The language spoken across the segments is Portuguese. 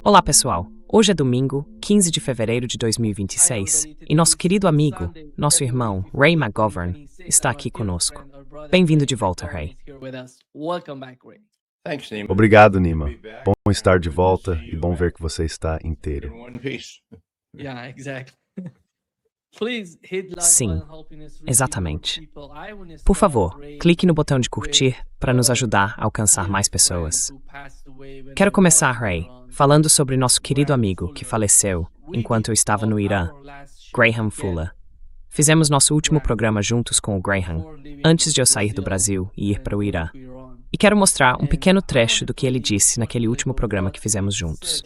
Olá, pessoal. Hoje é domingo, 15 de fevereiro de 2026, e nosso querido amigo, nosso irmão, Ray McGovern, está aqui conosco. Bem-vindo de volta, Ray. Obrigado, Nima. Bom estar de volta e bom ver que você está inteiro. Sim, exatamente. Por favor, clique no botão de curtir para nos ajudar a alcançar mais pessoas. Quero começar, Ray, falando sobre nosso querido amigo que faleceu enquanto eu estava no Irã, Graham Fuller. Fizemos nosso último programa juntos com o Graham, antes de eu sair do Brasil e ir para o Irã. E quero mostrar um pequeno trecho do que ele disse naquele último programa que fizemos juntos.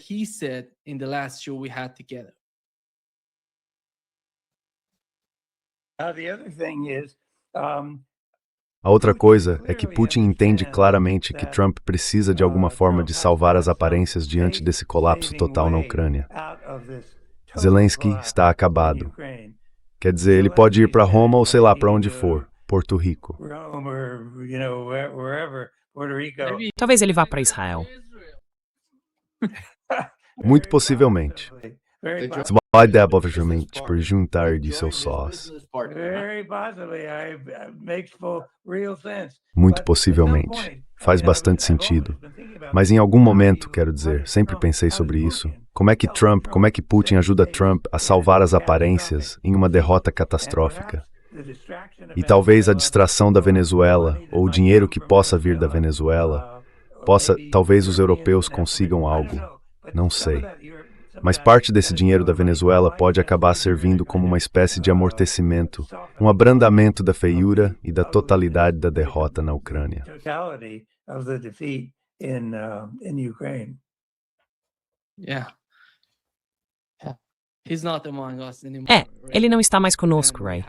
A outra coisa é que Putin entende claramente que Trump precisa de alguma forma de salvar as aparências diante desse colapso total na Ucrânia. Zelensky está acabado. Quer dizer, ele pode ir para Roma ou sei lá para onde for, Porto Rico. Talvez ele vá para Israel. Muito possivelmente. Vai dar provavelmente por juntar de seus sós. Muito possivelmente. Faz bastante sentido. Mas em algum momento, quero dizer, sempre pensei sobre isso. Como é que Putin ajuda Trump a salvar as aparências em uma derrota catastrófica? E talvez a distração da Venezuela, ou o dinheiro que possa vir da Venezuela, talvez os europeus consigam algo. Não sei. Mas parte desse dinheiro da Venezuela pode acabar servindo como uma espécie de amortecimento, um abrandamento da feiura e da totalidade da derrota na Ucrânia. Ele não está mais conosco, Ray.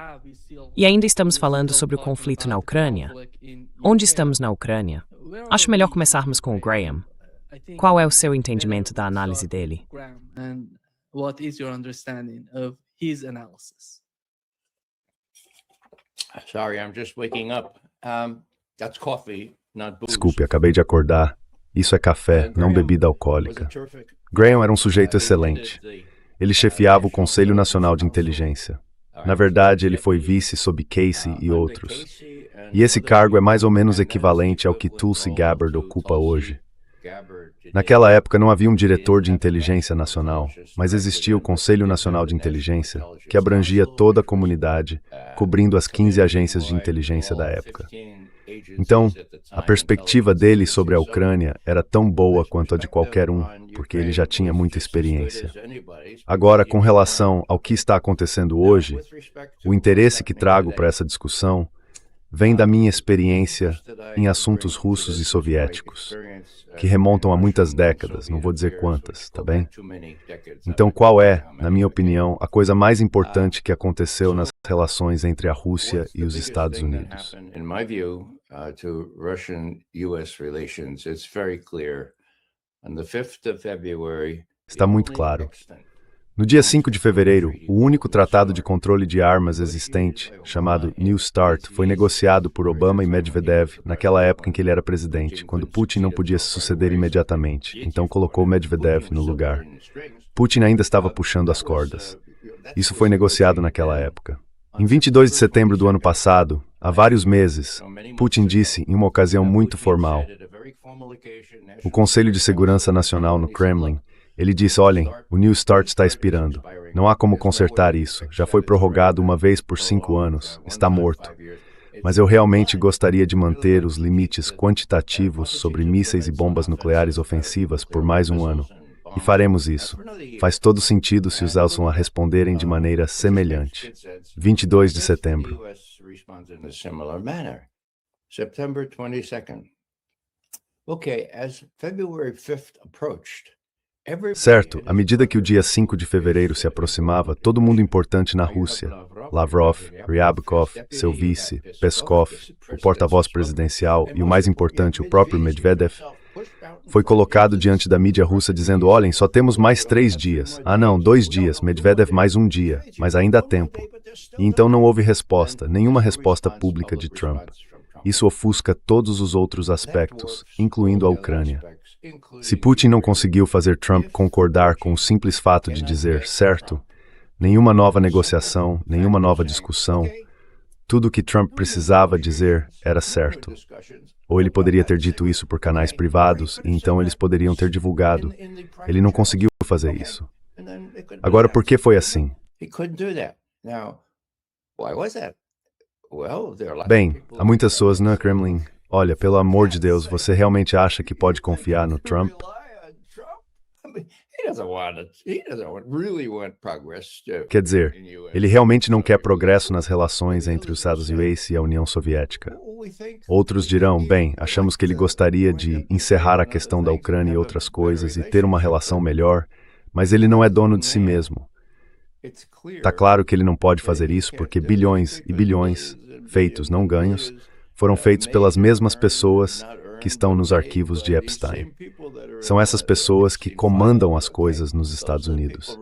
E ainda estamos falando sobre o conflito na Ucrânia. Onde estamos na Ucrânia? Acho melhor começarmos com o Graham. Qual é o seu entendimento da análise dele? Desculpe, acabei de acordar. Isso é café, não bebida alcoólica. Graham era um sujeito excelente. Ele chefiava o Conselho Nacional de Inteligência. Na verdade, ele foi vice sob Casey e outros. E esse cargo é mais ou menos equivalente ao que Tulsi Gabbard ocupa hoje. Naquela época não havia um diretor de inteligência nacional, mas existia o Conselho Nacional de Inteligência, que abrangia toda a comunidade, cobrindo as 15 agências de inteligência da época. Então, a perspectiva dele sobre a Ucrânia era tão boa quanto a de qualquer um, porque ele já tinha muita experiência. Agora, com relação ao que está acontecendo hoje, o interesse que trago para essa discussão vem da minha experiência em assuntos russos e soviéticos, que remontam a muitas décadas, não vou dizer quantas, tá bem? Então, qual é, na minha opinião, a coisa mais importante que aconteceu nas relações entre a Rússia e os Estados Unidos? Está muito claro. No dia 5 de fevereiro, o único tratado de controle de armas existente, chamado New START, foi negociado por Obama e Medvedev naquela época em que ele era presidente, quando Putin não podia se suceder imediatamente, então colocou Medvedev no lugar. Putin ainda estava puxando as cordas. Isso foi negociado naquela época. Em 22 de setembro do ano passado, há vários meses, Putin disse, em uma ocasião muito formal, o Conselho de Segurança Nacional no Kremlin, ele disse, olhem, o New START está expirando. Não há como consertar isso. Já foi prorrogado uma vez por 5 anos. Está morto. Mas eu realmente gostaria de manter os limites quantitativos sobre mísseis e bombas nucleares ofensivas por mais um ano. E faremos isso. Faz todo sentido se os Elson a responderem de maneira semelhante. 22 de setembro. September 22nd. Okay, as February 5th approached, certo, à medida que o dia 5 de fevereiro se aproximava, todo mundo importante na Rússia, Lavrov, Ryabkov, seu vice, Peskov, o porta-voz presidencial e o mais importante, o próprio Medvedev, foi colocado diante da mídia russa dizendo, olhem, só temos mais 3 dias. Ah não, 2 dias, Medvedev mais 1 dia, mas ainda há tempo. E então não houve resposta, nenhuma resposta pública de Trump. Isso ofusca todos os outros aspectos, incluindo a Ucrânia. Se Putin não conseguiu fazer Trump concordar com o simples fato de dizer certo, nenhuma nova negociação, nenhuma nova discussão, tudo o que Trump precisava dizer era certo. Ou ele poderia ter dito isso por canais privados, e então eles poderiam ter divulgado. Ele não conseguiu fazer isso. Agora, por que foi assim? Bem, há muitas pessoas no Kremlin. Olha, pelo amor de Deus, você realmente acha que pode confiar no Trump? Quer dizer, ele realmente não quer progresso nas relações entre os Estados Unidos e a União Soviética. Outros dirão, bem, achamos que ele gostaria de encerrar a questão da Ucrânia e outras coisas e ter uma relação melhor, mas ele não é dono de si mesmo. Está claro que ele não pode fazer isso porque bilhões e bilhões, feitos não ganhos, foram feitos pelas mesmas pessoas que estão nos arquivos de Epstein. São essas pessoas que comandam as coisas nos Estados Unidos.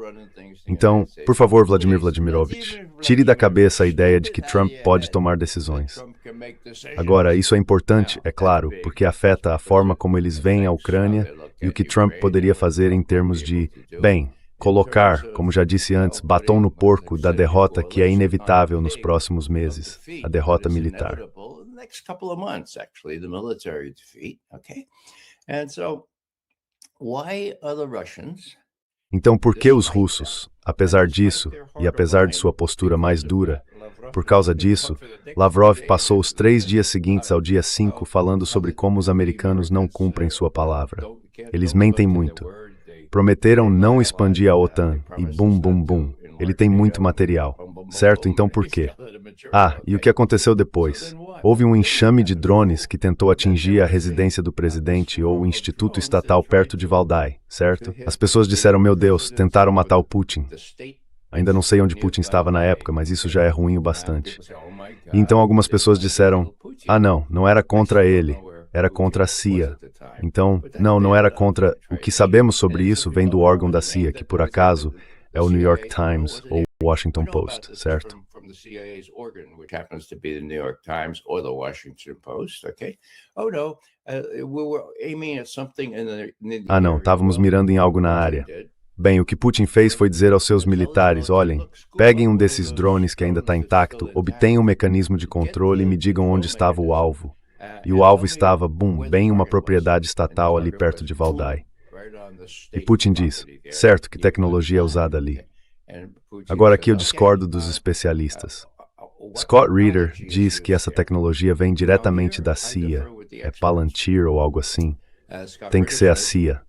Então, por favor, Vladimir Vladimirovich, tire da cabeça a ideia de que Trump pode tomar decisões. Agora, isso é importante, é claro, porque afeta a forma como eles veem a Ucrânia e o que Trump poderia fazer em termos de, bem, colocar, como já disse antes, batom no porco da derrota que é inevitável nos próximos meses, a derrota militar. Então, por que os russos, apesar disso, e apesar de sua postura mais dura, por causa disso, Lavrov passou os 3 dias seguintes ao dia 5 falando sobre como os americanos não cumprem sua palavra. Eles mentem muito. Prometeram não expandir a OTAN e bum, bum, bum. Ele tem muito material. Certo? Então por quê? E o que aconteceu depois? Houve um enxame de drones que tentou atingir a residência do presidente ou o Instituto Estatal perto de Valdai, certo? As pessoas disseram, meu Deus, tentaram matar o Putin. Ainda não sei onde Putin estava na época, mas isso já é ruim o bastante. E então algumas pessoas disseram, não era contra ele, era contra a CIA. Então, não era contra... O que sabemos sobre isso vem do órgão da CIA, que por acaso é o New York Times ou o Washington Post, certo? Não, estávamos mirando em algo na área. Bem, o que Putin fez foi dizer aos seus militares, olhem, peguem um desses drones que ainda está intacto, obtenham um mecanismo de controle e me digam onde estava o alvo. E o alvo estava, bem uma propriedade estatal ali perto de Valdai. E Putin diz, certo, que tecnologia é usada ali. Agora aqui eu discordo dos especialistas. Scott Reeder diz que essa tecnologia vem diretamente da CIA, é Palantir ou algo assim. Tem que ser a CIA.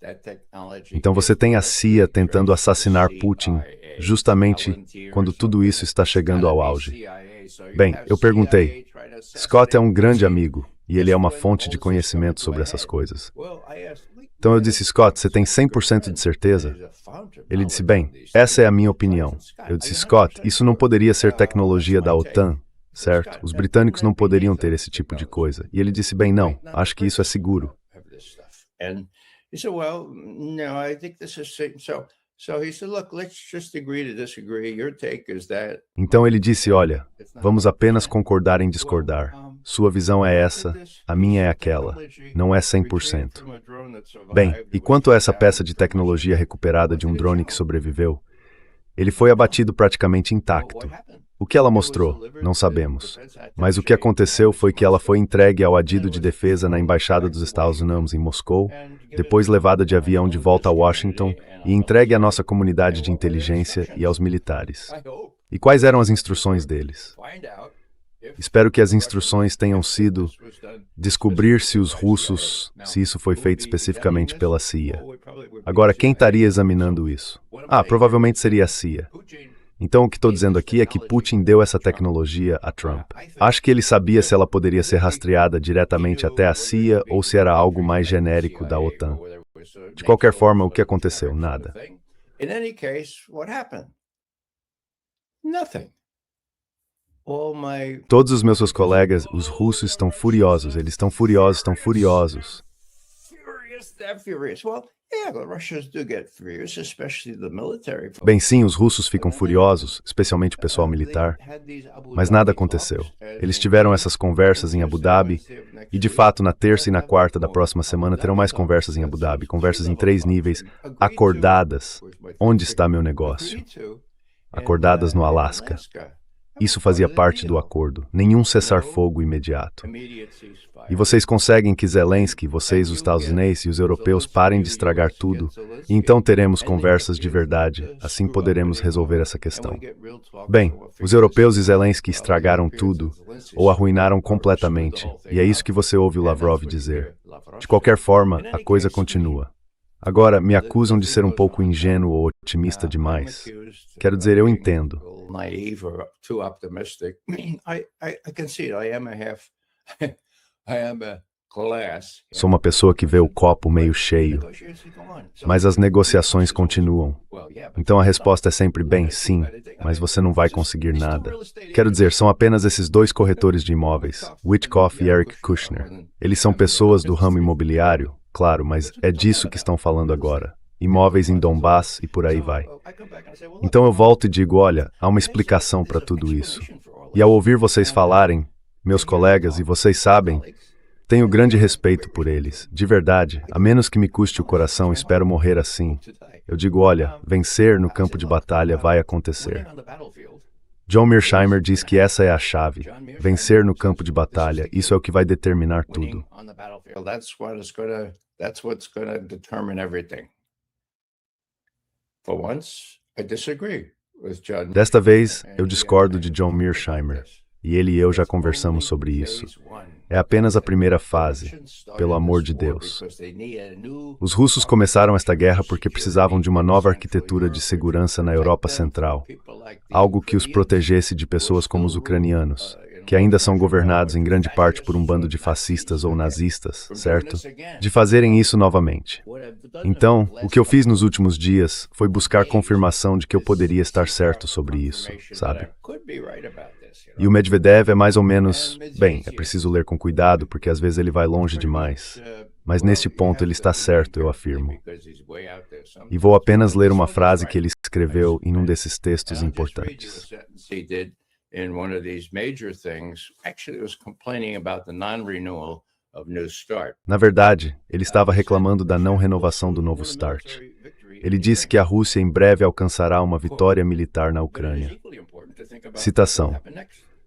Então você tem a CIA tentando assassinar Putin justamente quando tudo isso está chegando ao auge. Bem, eu perguntei, Scott é um grande amigo e ele é uma fonte de conhecimento sobre essas coisas. Então eu disse, Scott, você tem 100% de certeza? Ele disse, bem, essa é a minha opinião. Eu disse, Scott, isso não poderia ser tecnologia da OTAN, certo? Os britânicos não poderiam ter esse tipo de coisa. E ele disse, bem, não, acho que isso é seguro. Então ele disse, olha, vamos apenas concordar em discordar. Sua visão é essa, a minha é aquela. Não é 100%. Bem, e quanto a essa peça de tecnologia recuperada de um drone que sobreviveu? Ele foi abatido praticamente intacto. O que ela mostrou? Não sabemos. Mas o que aconteceu foi que ela foi entregue ao adido de defesa na Embaixada dos Estados Unidos em Moscou, depois levada de avião de volta a Washington e entregue à nossa comunidade de inteligência e aos militares. E quais eram as instruções deles? Espero que as instruções tenham sido descobrir se os russos, se isso foi feito especificamente pela CIA. Agora, quem estaria examinando isso? Provavelmente seria a CIA. Então, o que estou dizendo aqui é que Putin deu essa tecnologia a Trump. Acho que ele sabia se ela poderia ser rastreada diretamente até a CIA ou se era algo mais genérico da OTAN. De qualquer forma, o que aconteceu? Nada. Todos os meus colegas, os russos, estão furiosos. Eles estão furiosos, estão furiosos. Bem, sim, os russos ficam furiosos, especialmente o pessoal militar, mas nada aconteceu. Eles tiveram essas conversas em Abu Dhabi e, de fato, na terça e na quarta da próxima semana terão mais conversas em Abu Dhabi, conversas em 3 níveis, acordadas. Onde está meu negócio? Acordadas no Alasca. Isso fazia parte do acordo. Nenhum cessar-fogo imediato. E vocês conseguem que Zelensky, vocês, os Estados-Unidos e os europeus parem de estragar tudo, e então teremos conversas de verdade, assim poderemos resolver essa questão. Bem, os europeus e Zelensky estragaram tudo, ou arruinaram completamente, e é isso que você ouve o Lavrov dizer. De qualquer forma, a coisa continua. Agora, me acusam de ser um pouco ingênuo ou otimista demais. Quero dizer, eu entendo. Naive or too optimistic. I can see it. I am a glass. Sou uma pessoa que vê o copo meio cheio, mas as negociações continuam. Então a resposta é sempre bem, sim, mas você não vai conseguir nada. Quero dizer, são apenas esses 2 corretores de imóveis, Witkoff e Eric Kushner. Eles são pessoas do ramo imobiliário, claro, mas é disso que estão falando agora. Imóveis em Donbass e por aí vai. Então eu volto e digo, olha, há uma explicação para tudo isso. E ao ouvir vocês falarem, meus colegas, e vocês sabem, tenho grande respeito por eles, de verdade, a menos que me custe o coração, espero morrer assim. Eu digo, olha, vencer no campo de batalha vai acontecer. John Mearsheimer diz que essa é a chave. Vencer no campo de batalha, isso é o que vai determinar tudo. Desta vez, eu discordo de John Mearsheimer, e ele e eu já conversamos sobre isso. É apenas a primeira fase, pelo amor de Deus. Os russos começaram esta guerra porque precisavam de uma nova arquitetura de segurança na Europa Central, algo que os protegesse de pessoas como os ucranianos, que ainda são governados em grande parte por um bando de fascistas ou nazistas, certo? De fazerem isso novamente. Então, o que eu fiz nos últimos dias foi buscar confirmação de que eu poderia estar certo sobre isso, sabe? E o Medvedev é mais ou menos... Bem, é preciso ler com cuidado, porque às vezes ele vai longe demais. Mas neste ponto ele está certo, eu afirmo. E vou apenas ler uma frase que ele escreveu em um desses textos importantes. Na verdade, ele estava reclamando da não renovação do novo START. Ele disse que a Rússia em breve alcançará uma vitória militar na Ucrânia. Citação.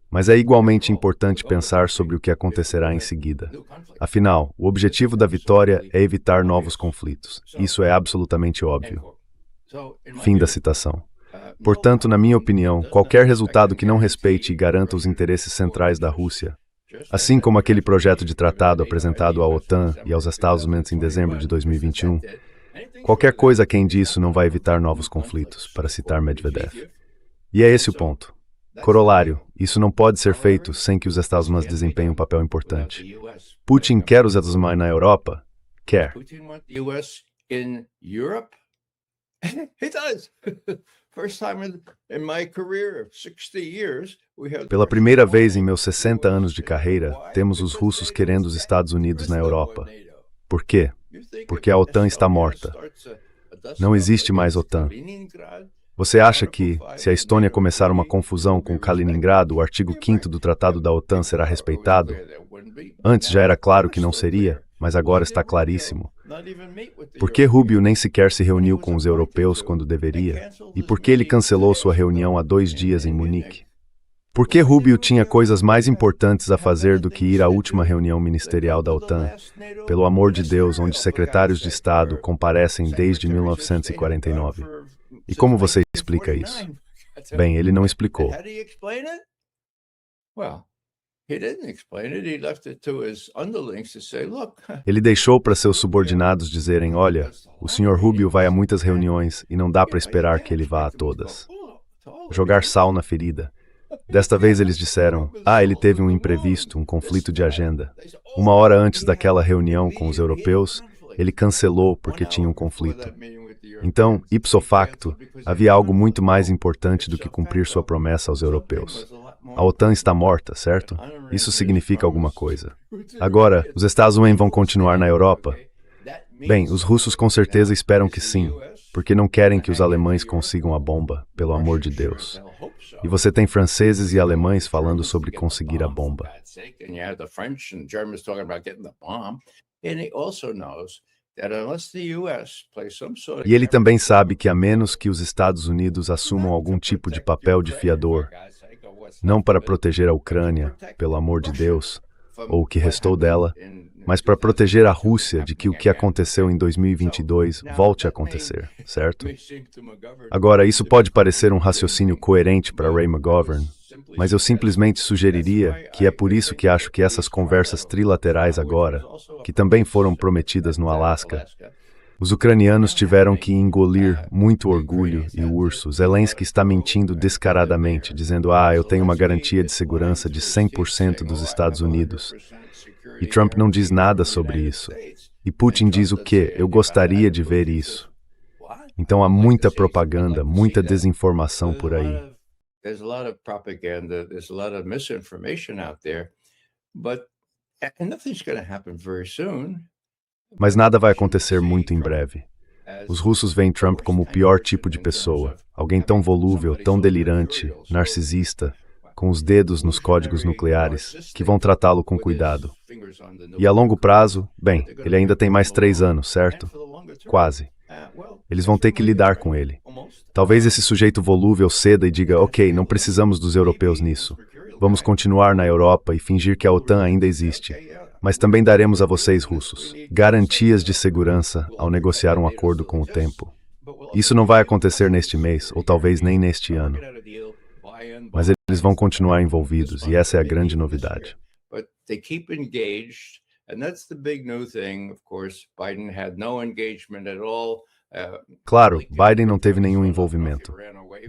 Mas é igualmente importante pensar sobre o que acontecerá em seguida. Afinal, o objetivo da vitória é evitar novos conflitos. Isso é absolutamente óbvio. Fim da citação. Portanto, na minha opinião, qualquer resultado que não respeite e garanta os interesses centrais da Rússia, assim como aquele projeto de tratado apresentado à OTAN e aos Estados Unidos em dezembro de 2021, qualquer coisa aquém disso não vai evitar novos conflitos, para citar Medvedev. E é esse o ponto. Corolário, isso não pode ser feito sem que os Estados Unidos desempenhem um papel importante. Putin quer os Estados Unidos na Europa? Quer. Pela primeira vez em meus 60 anos de carreira, temos os russos querendo os Estados Unidos na Europa. Por quê? Porque a OTAN está morta. Não existe mais OTAN. Você acha que, se a Estônia começar uma confusão com Kaliningrado, o artigo 5º do Tratado da OTAN será respeitado? Antes já era claro que não seria, mas agora está claríssimo. Por que Rubio nem sequer se reuniu com os europeus quando deveria? E por que ele cancelou sua reunião há 2 dias em Munique? Por que Rubio tinha coisas mais importantes a fazer do que ir à última reunião ministerial da OTAN? Pelo amor de Deus, onde secretários de Estado comparecem desde 1949. E como você explica isso? Bem, ele não explicou. Ele deixou para seus subordinados dizerem, olha, o Sr. Rubio vai a muitas reuniões e não dá para esperar que ele vá a todas. Jogar sal na ferida. Desta vez eles disseram, ele teve um imprevisto, um conflito de agenda. 1 hora antes daquela reunião com os europeus, ele cancelou porque tinha um conflito. Então, ipso facto, havia algo muito mais importante do que cumprir sua promessa aos europeus. A OTAN está morta, certo? Isso significa alguma coisa. Agora, os Estados Unidos vão continuar na Europa. Bem, os russos com certeza esperam que sim, porque não querem que os alemães consigam a bomba, pelo amor de Deus. E você tem franceses e alemães falando sobre conseguir a bomba. E ele também sabe que a menos que os Estados Unidos assumam algum tipo de papel de fiador, não para proteger a Ucrânia, pelo amor de Deus, ou o que restou dela, mas para proteger a Rússia de que o que aconteceu em 2022 volte a acontecer, certo? Agora, isso pode parecer um raciocínio coerente para Ray McGovern, mas eu simplesmente sugeriria que é por isso que acho que essas conversas trilaterais agora, que também foram prometidas no Alasca, os ucranianos tiveram que engolir muito orgulho e o urso. Zelensky está mentindo descaradamente, dizendo, eu tenho uma garantia de segurança de 100% dos Estados Unidos. E Trump não diz nada sobre isso. E Putin diz o quê? Eu gostaria de ver isso. Então há muita propaganda, muita desinformação por aí. There's a lot of propaganda, there's a lot of misinformation out there, but nothing's going to happen very soon. Mas nada vai acontecer muito em breve. Os russos veem Trump como o pior tipo de pessoa, alguém tão volúvel, tão delirante, narcisista, com os dedos nos códigos nucleares, que vão tratá-lo com cuidado. E a longo prazo, bem, ele ainda tem mais 3 anos, certo? Quase. Eles vão ter que lidar com ele. Talvez esse sujeito volúvel ceda e diga, ok, não precisamos dos europeus nisso. Vamos continuar na Europa e fingir que a OTAN ainda existe. Mas também daremos a vocês, russos, garantias de segurança ao negociar um acordo com o tempo. Isso não vai acontecer neste mês, ou talvez nem neste ano. Mas eles vão continuar envolvidos, e essa é a grande novidade. Claro, Biden não teve nenhum envolvimento.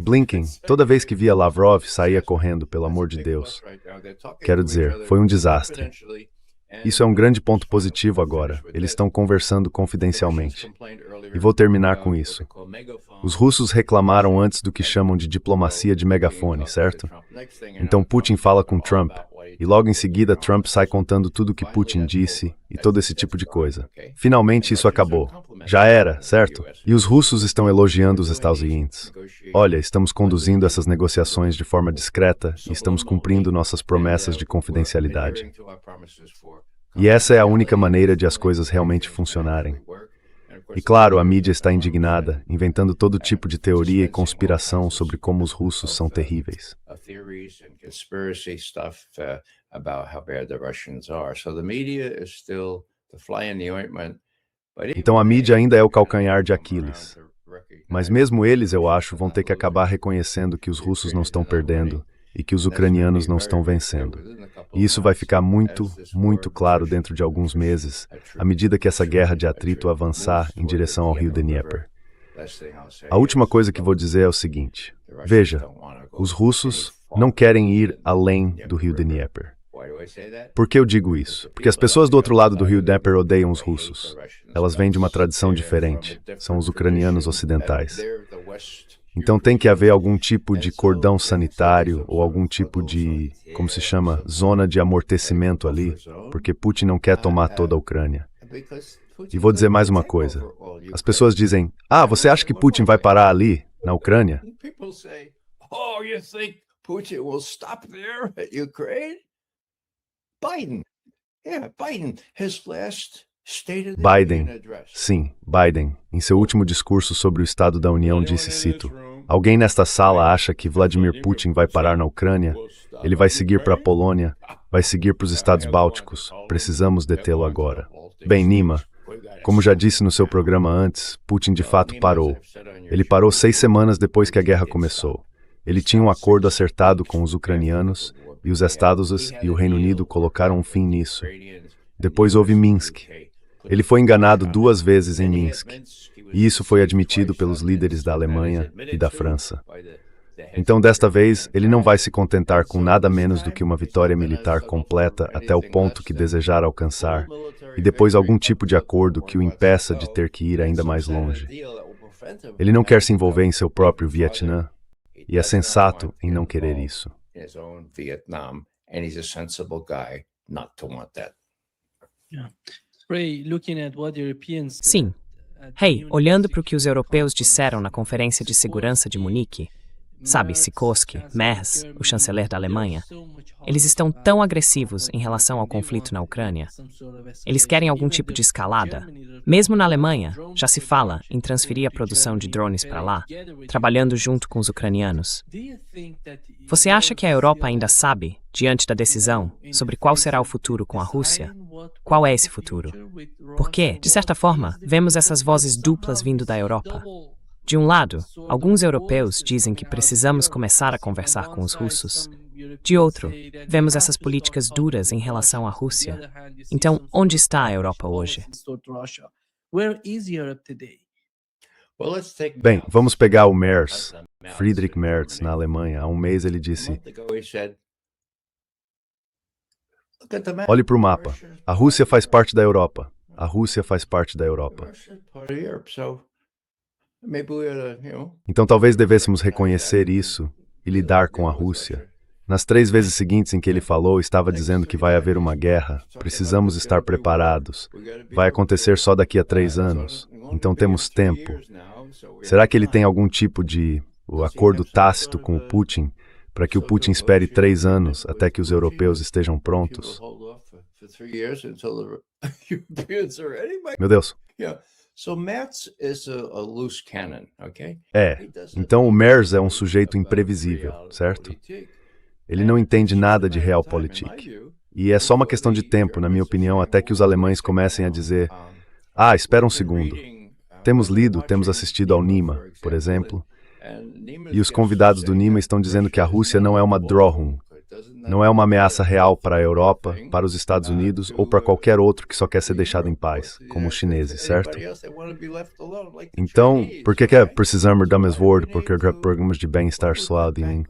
Blinken, toda vez que via Lavrov, saía correndo, pelo amor de Deus. Quero dizer, foi um desastre. Isso é um grande ponto positivo agora. Eles estão conversando confidencialmente. E vou terminar com isso. Os russos reclamaram antes do que chamam de diplomacia de megafone, certo? Então Putin fala com Trump, e logo em seguida Trump sai contando tudo o que Putin disse e todo esse tipo de coisa. Finalmente isso acabou. Já era, certo? E os russos estão elogiando os Estados Unidos. Olha, estamos conduzindo essas negociações de forma discreta e estamos cumprindo nossas promessas de confidencialidade. E essa é a única maneira de as coisas realmente funcionarem. E claro, a mídia está indignada, inventando todo tipo de teoria e conspiração sobre como os russos são terríveis. Então a mídia ainda é o calcanhar de Aquiles. Mas mesmo eles, eu acho, vão ter que acabar reconhecendo que os russos não estão perdendo e que os ucranianos não estão vencendo. E isso vai ficar muito, muito claro dentro de alguns meses, à medida que essa guerra de atrito avançar em direção ao rio Dnieper. A última coisa que vou dizer é o seguinte. Veja, os russos não querem ir além do rio Dnieper. Por que eu digo isso? Porque as pessoas do outro lado do rio Dnieper odeiam os russos. Elas vêm de uma tradição diferente. São os ucranianos ocidentais. Então tem que haver algum tipo de cordão sanitário ou algum tipo de, como se chama, zona de amortecimento ali, porque Putin não quer tomar toda a Ucrânia. E vou dizer mais uma coisa. As pessoas dizem, você acha que Putin vai parar ali, na Ucrânia? Biden, sim, Biden, em seu último discurso sobre o Estado da União disse, cito, alguém nesta sala acha que Vladimir Putin vai parar na Ucrânia? Ele vai seguir para a Polônia, vai seguir para os Estados Bálticos, precisamos detê-lo agora. Bem, Nima, como já disse no seu programa antes, Putin de fato parou. Ele parou 6 semanas depois que a guerra começou. Ele tinha um acordo acertado com os ucranianos e os Estados e o Reino Unido colocaram um fim nisso. Depois houve Minsk. Ele foi enganado 2 vezes em Minsk, e isso foi admitido pelos líderes da Alemanha e da França. Então, desta vez, ele não vai se contentar com nada menos do que uma vitória militar completa até o ponto que desejar alcançar, e depois algum tipo de acordo que o impeça de ter que ir ainda mais longe. Ele não quer se envolver em seu próprio Vietnã, e é sensato em não querer isso. Sim. Hey, olhando para o que os europeus disseram na Conferência de Segurança de Munique, sabe, Sikorsky, Merz, o chanceler da Alemanha, eles estão tão agressivos em relação ao conflito na Ucrânia. Eles querem algum tipo de escalada. Mesmo na Alemanha, já se fala em transferir a produção de drones para lá, trabalhando junto com os ucranianos. Você acha que a Europa ainda sabe, diante da decisão, sobre qual será o futuro com a Rússia? Qual é esse futuro? Porque, de certa forma, vemos essas vozes duplas vindo da Europa. De um lado, alguns europeus dizem que precisamos começar a conversar com os russos. De outro, vemos essas políticas duras em relação à Rússia. Então, onde está a Europa hoje? Bem, vamos pegar o Merz, Friedrich Merz, na Alemanha. Há um mês ele disse: olhe para o mapa. A Rússia faz parte da Europa. A Rússia faz parte da Europa. Então talvez devêssemos reconhecer isso e lidar com a Rússia. Nas 3 vezes seguintes em que ele falou, estava dizendo que vai haver uma guerra, precisamos estar preparados. Vai acontecer só daqui a 3 anos, então temos tempo. Será que ele tem algum tipo de acordo tácito com o Putin, para que o Putin espere 3 anos até que os europeus estejam prontos? Meu Deus. Então o Merz é um sujeito imprevisível, certo? Ele não entende nada de realpolitik. E é só uma questão de tempo, na minha opinião, até que os alemães comecem a dizer: espera um segundo. Temos lido, temos assistido ao Nima, por exemplo, e os convidados do Nima estão dizendo que a Rússia não é uma Drohung, não é uma ameaça real para a Europa, para os Estados Unidos ou para qualquer outro que só quer ser deixado em paz, como os chineses, certo? Então, por que precisamos de mais woord, porque programas de bem-estar sluiting,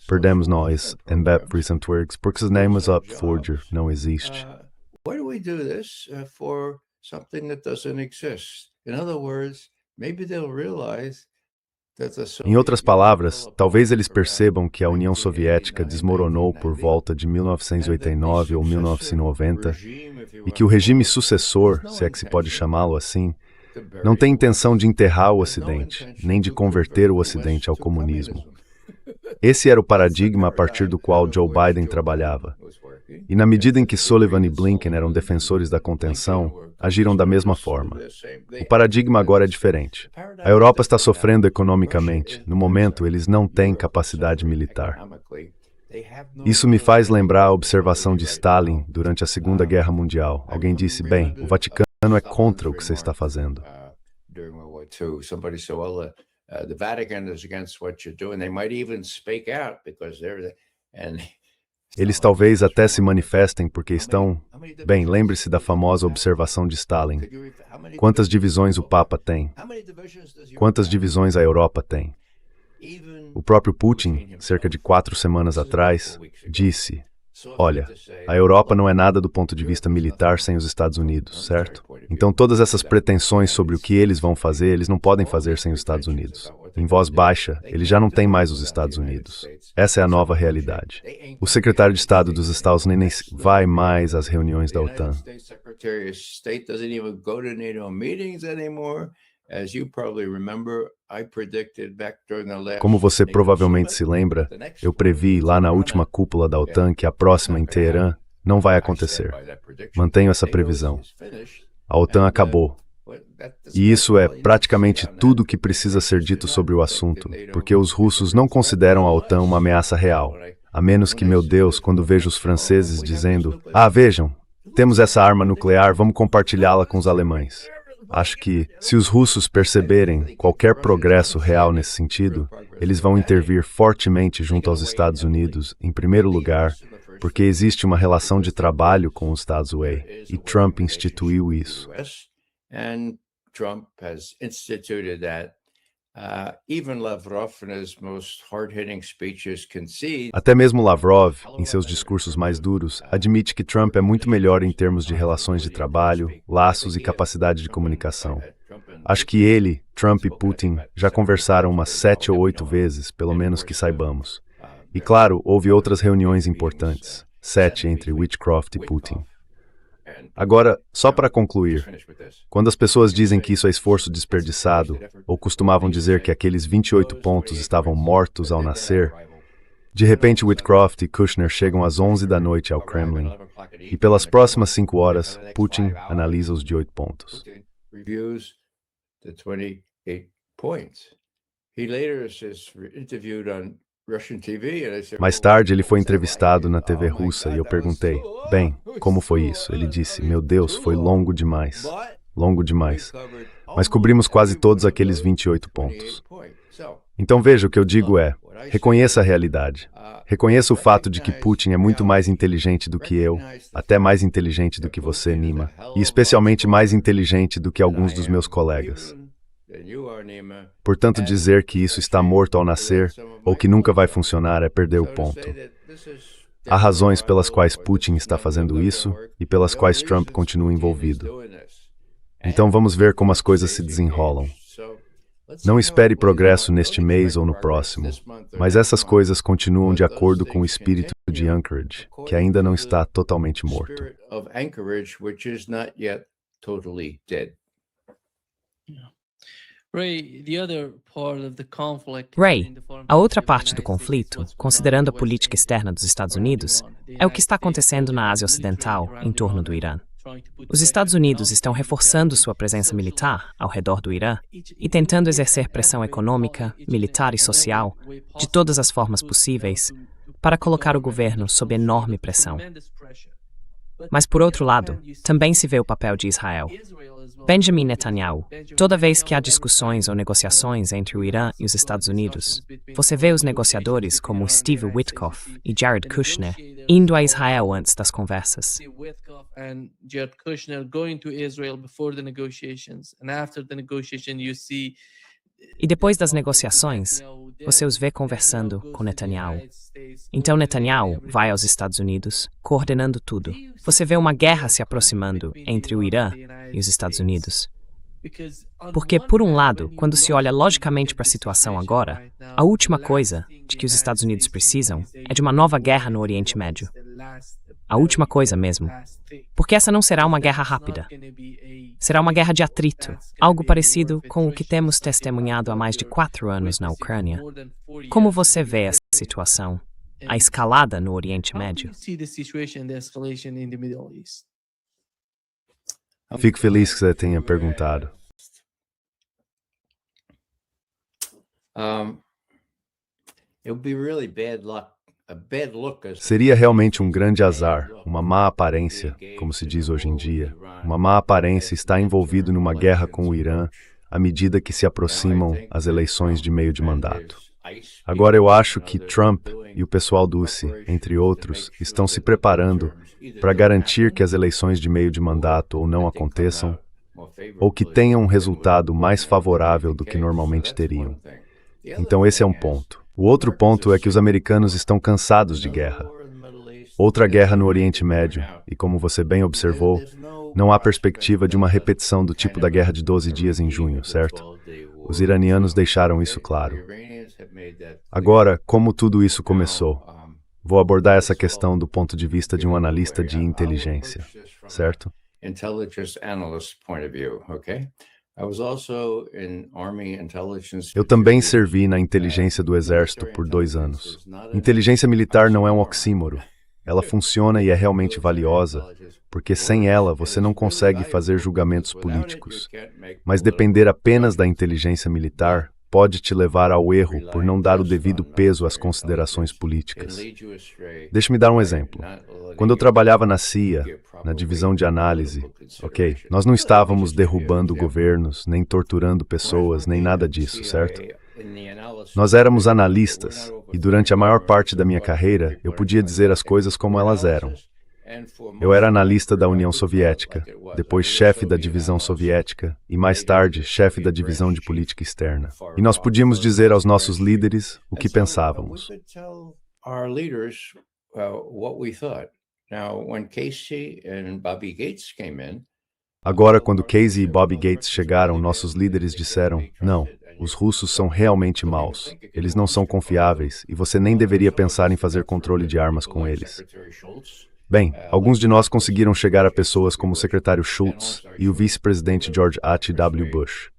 perdemos nós, em Bep-Friesentwerks, porque os names up forger não existe. Why do we do this for something that doesn't exist? In other words, maybe they'll realize. Em outras palavras, talvez eles percebam que a União Soviética desmoronou por volta de 1989 ou 1990 e que o regime sucessor, se é que se pode chamá-lo assim, não tem intenção de enterrar o Ocidente, nem de converter o Ocidente ao comunismo. Esse era o paradigma a partir do qual Joe Biden trabalhava. E na medida em que Sullivan e Blinken eram defensores da contenção, agiram da mesma forma. O paradigma agora é diferente. A Europa está sofrendo economicamente. No momento, eles não têm capacidade militar. Isso me faz lembrar a observação de Stalin durante a Segunda Guerra Mundial. Alguém disse: bem, o Vaticano é contra o que você está fazendo. The Vatican is against what you're doing. They might even speak out because eles talvez até se manifestem porque estão... Bem, lembre-se da famosa observação de Stalin. Quantas divisões o Papa tem? Quantas divisões a Europa tem? O próprio Putin, cerca de 4 semanas atrás, disse: olha, a Europa não é nada do ponto de vista militar sem os Estados Unidos, certo? Então todas essas pretensões sobre o que eles vão fazer, eles não podem fazer sem os Estados Unidos. Em voz baixa, ele já não tem mais os Estados Unidos. Essa é a nova realidade. O secretário de Estado dos Estados Unidos vai mais às reuniões da OTAN. Como você provavelmente se lembra, eu previ lá na última cúpula da OTAN que a próxima em Teherã não vai acontecer. Mantenho essa previsão. A OTAN acabou. E isso é praticamente tudo o que precisa ser dito sobre o assunto, porque os russos não consideram a OTAN uma ameaça real, a menos que, meu Deus, quando vejo os franceses dizendo: vejam, temos essa arma nuclear, vamos compartilhá-la com os alemães. Acho que, se os russos perceberem qualquer progresso real nesse sentido, eles vão intervir fortemente junto aos Estados Unidos, em primeiro lugar, porque existe uma relação de trabalho com os Estados Unidos, e Trump instituiu isso. And Trump has instituted that. Even Lavrov, in his most hard-hitting speeches, concede. Até mesmo Lavrov, em seus discursos mais duros, admite que Trump é muito melhor em termos de relações de trabalho, laços e capacidade de comunicação. Acho que ele, Trump e Putin já conversaram umas 7 ou 8 vezes, pelo menos que saibamos. E claro, houve outras reuniões importantes, 7 entre Witchcroft e Putin. Agora, só para concluir, quando as pessoas dizem que isso é esforço desperdiçado, ou costumavam dizer que aqueles 28 pontos estavam mortos ao nascer, de repente Witcroft e Kushner chegam às 11 da noite ao Kremlin, e pelas próximas 5 horas, Putin analisa os de 8 pontos. Mais tarde, ele foi entrevistado na TV russa e eu perguntei, bem, como foi isso? Ele disse, meu Deus, foi longo demais. Longo demais. Mas cobrimos quase todos aqueles 28 pontos. Então veja, o que eu digo é, reconheça a realidade. Reconheça o fato de que Putin é muito mais inteligente do que eu, até mais inteligente do que você, Nima, e especialmente mais inteligente do que alguns dos meus colegas. Portanto, dizer que isso está morto ao nascer, ou que nunca vai funcionar, é perder o ponto. Há razões pelas quais Putin está fazendo isso e pelas quais Trump continua envolvido. Então vamos ver como as coisas se desenrolam. Não espere progresso neste mês ou no próximo, mas essas coisas continuam de acordo com o espírito de Anchorage, que ainda não está totalmente morto. Ray, a outra parte do conflito, considerando a política externa dos Estados Unidos, é o que está acontecendo na Ásia Ocidental, em torno do Irã. Os Estados Unidos estão reforçando sua presença militar ao redor do Irã e tentando exercer pressão econômica, militar e social, de todas as formas possíveis, para colocar o governo sob enorme pressão. Mas, por outro lado, também se vê o papel de Israel. Benjamin Netanyahu, toda vez que há discussões ou negociações entre o Irã e os Estados Unidos, você vê os negociadores como Steve Witkoff e Jared Kushner indo a Israel antes das conversas. E depois das negociações, você os vê conversando com Netanyahu. Então Netanyahu vai aos Estados Unidos, coordenando tudo. Você vê uma guerra se aproximando entre o Irã e os Estados Unidos. Porque, por um lado, quando se olha logicamente para a situação agora, a última coisa de que os Estados Unidos precisam é de uma nova guerra no Oriente Médio. A última coisa mesmo. Porque essa não será uma guerra rápida. Será uma guerra de atrito, algo parecido com o que temos testemunhado há mais de 4 anos na Ucrânia. Como você vê essa situação? A escalada no Oriente Médio? Fico feliz que você tenha perguntado. Seria realmente um grande azar, uma má aparência, como se diz hoje em dia. Uma má aparência está envolvido numa guerra com o Irã à medida que se aproximam as eleições de meio de mandato. Agora eu acho que Trump e o pessoal do USI, entre outros, estão se preparando para garantir que as eleições de meio de mandato ou não aconteçam, ou que tenham um resultado mais favorável do que normalmente teriam. Então esse é um ponto. O outro ponto é que os americanos estão cansados de guerra. Outra guerra no Oriente Médio, e como você bem observou, não há perspectiva de uma repetição do tipo da Guerra de 12 Dias em junho, certo? Os iranianos deixaram isso claro. Agora, como tudo isso começou? Vou abordar essa questão do ponto de vista de um analista de inteligência, certo? Eu também servi na inteligência do Exército por 2 anos. Inteligência militar não é um oxímoro. Ela funciona e é realmente valiosa, porque sem ela você não consegue fazer julgamentos políticos. Mas depender apenas da inteligência militar pode te levar ao erro por não dar o devido peso às considerações políticas. Deixe-me dar um exemplo. Quando eu trabalhava na CIA, na divisão de análise, nós não estávamos derrubando governos, nem torturando pessoas, nem nada disso, certo? Nós éramos analistas, e durante a maior parte da minha carreira, eu podia dizer as coisas como elas eram. Eu era analista da União Soviética, depois chefe da divisão soviética e, mais tarde, chefe da divisão de política externa. E nós podíamos dizer aos nossos líderes o que pensávamos. Agora, quando Casey e Bobby Gates chegaram, nossos líderes disseram, não, os russos são realmente maus, eles não são confiáveis e você nem deveria pensar em fazer controle de armas com eles. Bem, alguns de nós conseguiram chegar a pessoas como o secretário Schultz e o vice-presidente George H.W. Bush.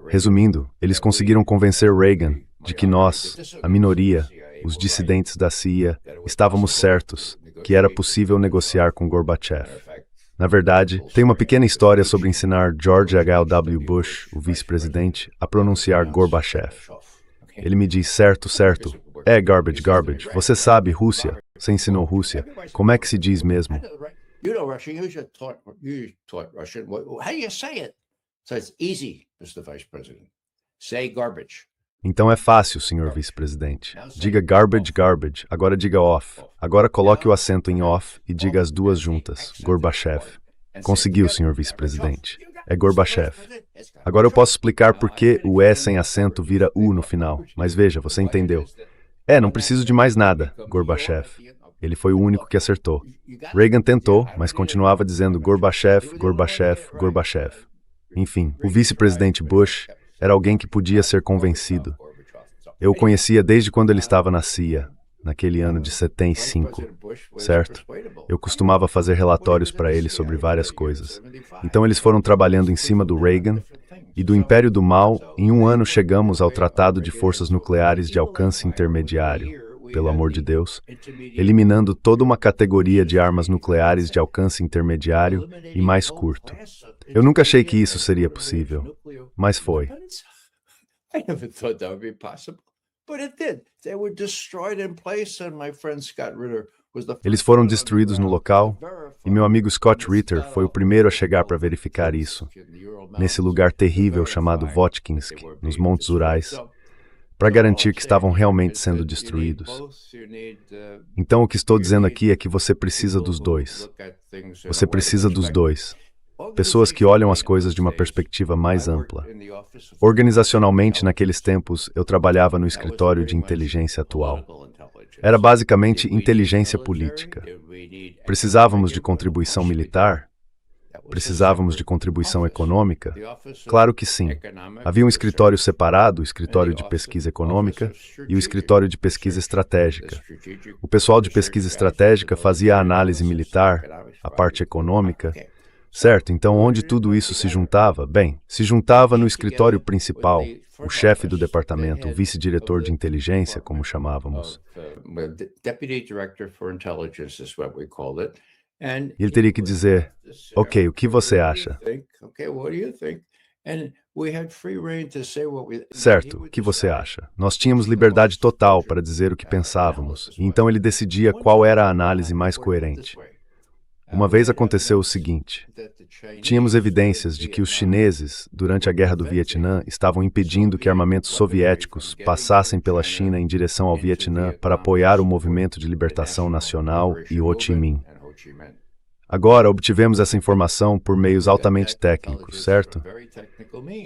Resumindo, eles conseguiram convencer Reagan de que nós, a minoria, os dissidentes da CIA, estávamos certos, que era possível negociar com Gorbachev. Na verdade, tem uma pequena história sobre ensinar George H.W. Bush, o vice-presidente, a pronunciar Gorbachev. Ele me diz, certo, garbage, você sabe, Rússia, você ensinou Rússia, como é que se diz mesmo? You know Russian, you taught Russian. How do you say it? So it's easy, Mr. Vice President. Say garbage. Então é fácil, senhor vice-presidente. Diga garbage, agora diga off. Agora coloque o acento em off e diga as duas juntas, Gorbachev. Conseguiu, senhor vice-presidente. É Gorbachev. Agora eu posso explicar por que o E sem acento vira U no final, mas veja, você entendeu. Não preciso de mais nada, Gorbachev. Ele foi o único que acertou. Reagan tentou, mas continuava dizendo Gorbachev. Enfim, o vice-presidente Bush era alguém que podia ser convencido. Eu o conhecia desde quando ele estava na CIA, naquele ano de 75, certo? Eu costumava fazer relatórios para ele sobre várias coisas. Então eles foram trabalhando em cima do Reagan e do Império do Mal. Em um ano chegamos ao Tratado de Forças Nucleares de Alcance Intermediário, pelo amor de Deus, eliminando toda uma categoria de armas nucleares de alcance intermediário e mais curto. Eu nunca achei que isso seria possível, mas foi. I never thought that would be possible, but it did. They were destroyed in place, and my friend Scott Ritter was the first. Eles foram destruídos no local, e meu amigo Scott Ritter foi o primeiro a chegar para verificar isso, nesse lugar terrível chamado Votkinsk, nos Montes Urais, para garantir que estavam realmente sendo destruídos. Então o que estou dizendo aqui é que você precisa dos dois. Você precisa dos dois. Pessoas que olham as coisas de uma perspectiva mais ampla. Organizacionalmente, naqueles tempos, eu trabalhava no escritório de inteligência atual. Era basicamente inteligência política. Precisávamos de contribuição militar? Precisávamos de contribuição econômica? Claro que sim. Havia um escritório separado, o escritório de pesquisa econômica e o escritório de pesquisa estratégica. O pessoal de pesquisa estratégica fazia a análise militar, a parte econômica. Certo, então onde tudo isso se juntava? Bem, se juntava no escritório principal, o chefe do departamento, o vice-diretor de inteligência, como chamávamos. E ele teria que dizer, ok, o que você acha? Certo, o que você acha? Nós tínhamos liberdade total para dizer o que pensávamos, e então ele decidia qual era a análise mais coerente. Uma vez aconteceu o seguinte, tínhamos evidências de que os chineses, durante a Guerra do Vietnã, estavam impedindo que armamentos soviéticos passassem pela China em direção ao Vietnã para apoiar o movimento de libertação nacional e Ho Chi Minh. Agora, obtivemos essa informação por meios altamente técnicos, certo?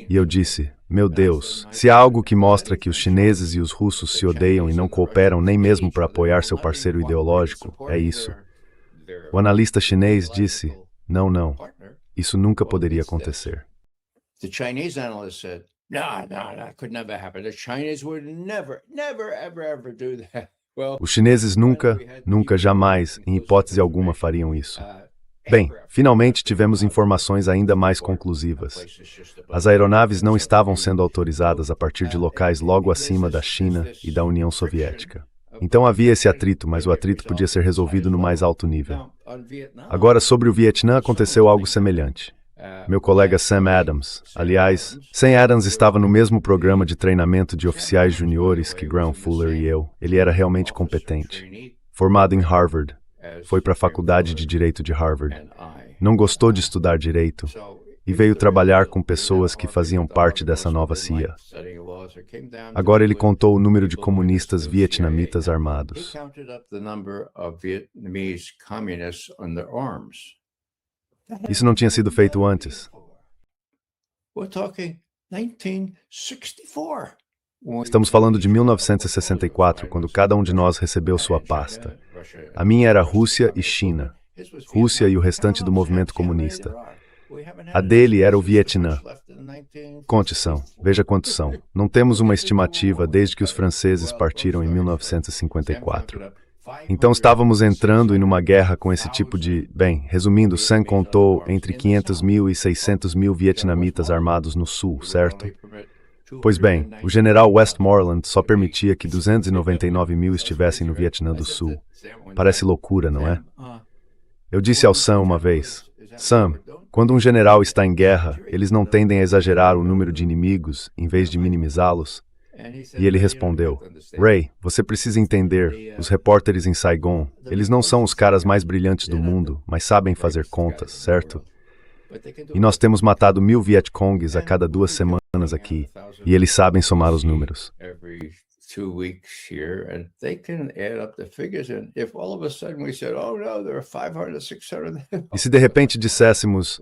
E eu disse, meu Deus, se há algo que mostra que os chineses e os russos se odeiam e não cooperam nem mesmo para apoiar seu parceiro ideológico, é isso. O analista chinês disse, não, isso nunca poderia acontecer. The Chinese analyst said, no, that could never happen. The Chinese would never, ever do that. Well, os chineses nunca, jamais, em hipótese alguma, fariam isso. Bem, finalmente tivemos informações ainda mais conclusivas. As aeronaves não estavam sendo autorizadas a partir de locais logo acima da China e da União Soviética. Então havia esse atrito, mas o atrito podia ser resolvido no mais alto nível. Agora, sobre o Vietnã, aconteceu algo semelhante. Meu colega Sam Adams, aliás, Sam Adams estava no mesmo programa de treinamento de oficiais juniores que Graham Fuller e eu. Ele era realmente competente. Formado em Harvard, foi para a faculdade de Direito de Harvard. Não gostou de estudar Direito e veio trabalhar com pessoas que faziam parte dessa nova CIA. Agora ele contou o número de comunistas vietnamitas armados. Isso não tinha sido feito antes. Estamos falando de 1964, quando cada um de nós recebeu sua pasta. A minha era Rússia e China. Rússia e o restante do movimento comunista. A dele era o Vietnã. Conte são, veja quantos são. Não temos uma estimativa desde que os franceses partiram em 1954. Então estávamos entrando em uma guerra com esse tipo de... Bem, resumindo, Sam contou entre 500 mil e 600 mil vietnamitas armados no sul, certo? Pois bem, o general Westmoreland só permitia que 299 mil estivessem no Vietnã do Sul. Parece loucura, não é? Eu disse ao Sam uma vez, Sam, quando um general está em guerra, eles não tendem a exagerar o número de inimigos em vez de minimizá-los? E ele respondeu, Ray, você precisa entender, os repórteres em Saigon, eles não são os caras mais brilhantes do mundo, mas sabem fazer contas, certo? E nós temos matado 1000 Vietcongs a cada 2 semanas aqui, e eles sabem somar os números. E se de repente disséssemos,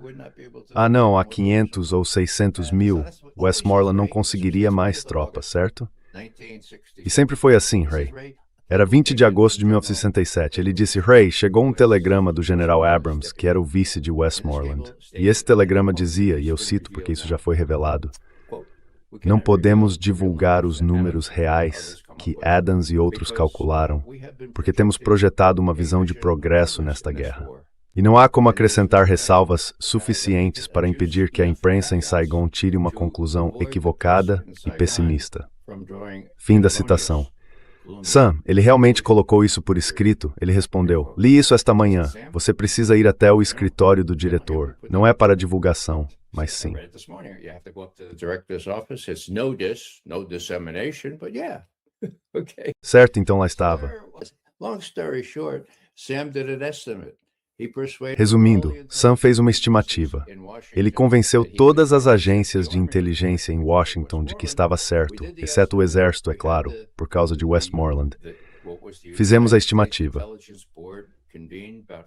ah não, há 500 ou 600 mil, Westmoreland não conseguiria mais tropas, certo? E sempre foi assim, Ray. Era 20 de agosto de 1967. Ele disse, Ray, chegou um telegrama do general Abrams, que era o vice de Westmoreland. E esse telegrama dizia, e eu cito porque isso já foi revelado, não podemos divulgar os números reais que Adams e outros calcularam, porque temos projetado uma visão de progresso nesta guerra. E não há como acrescentar ressalvas suficientes para impedir que a imprensa em Saigon tire uma conclusão equivocada e pessimista. Fim da citação. Sam, ele realmente colocou isso por escrito? Ele respondeu, li isso esta manhã. Você precisa ir até o escritório do diretor. Não é para divulgação, mas sim. Certo, então lá estava. Resumindo, Sam fez uma estimativa. Ele convenceu todas as agências de inteligência em Washington de que estava certo, exceto o exército, é claro, por causa de Westmoreland. Fizemos a estimativa.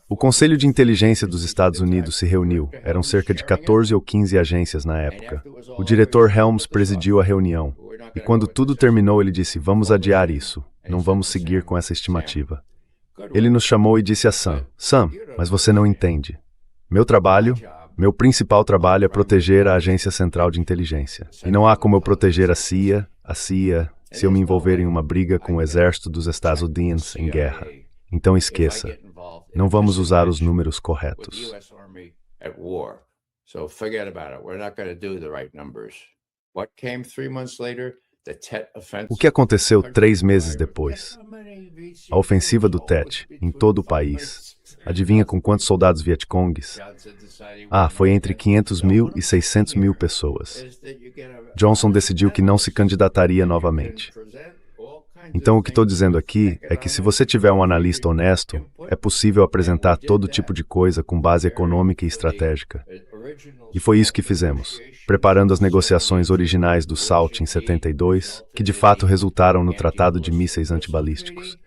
O Conselho de Inteligência dos Estados Unidos se reuniu. Eram cerca de 14 ou 15 agências na época. O diretor Helms presidiu a reunião. E quando tudo terminou, ele disse, vamos adiar isso. Não vamos seguir com essa estimativa. Ele nos chamou e disse a Sam, Sam, mas você não entende. Meu principal trabalho é proteger a Agência Central de Inteligência. E não há como eu proteger a CIA, se eu me envolver em uma briga com o exército dos Estados Unidos em guerra. Então esqueça, não vamos usar os números corretos. O que aconteceu 3 meses depois? A ofensiva do Tet, em todo o país. Adivinha com quantos soldados Vietcongs? Foi entre 500 mil e 600 mil pessoas. Johnson decidiu que não se candidataria novamente. Então o que estou dizendo aqui é que se você tiver um analista honesto, é possível apresentar todo tipo de coisa com base econômica e estratégica. E foi isso que fizemos, preparando as negociações originais do SALT em 72, que de fato resultaram no Tratado de Mísseis Antibalísticos.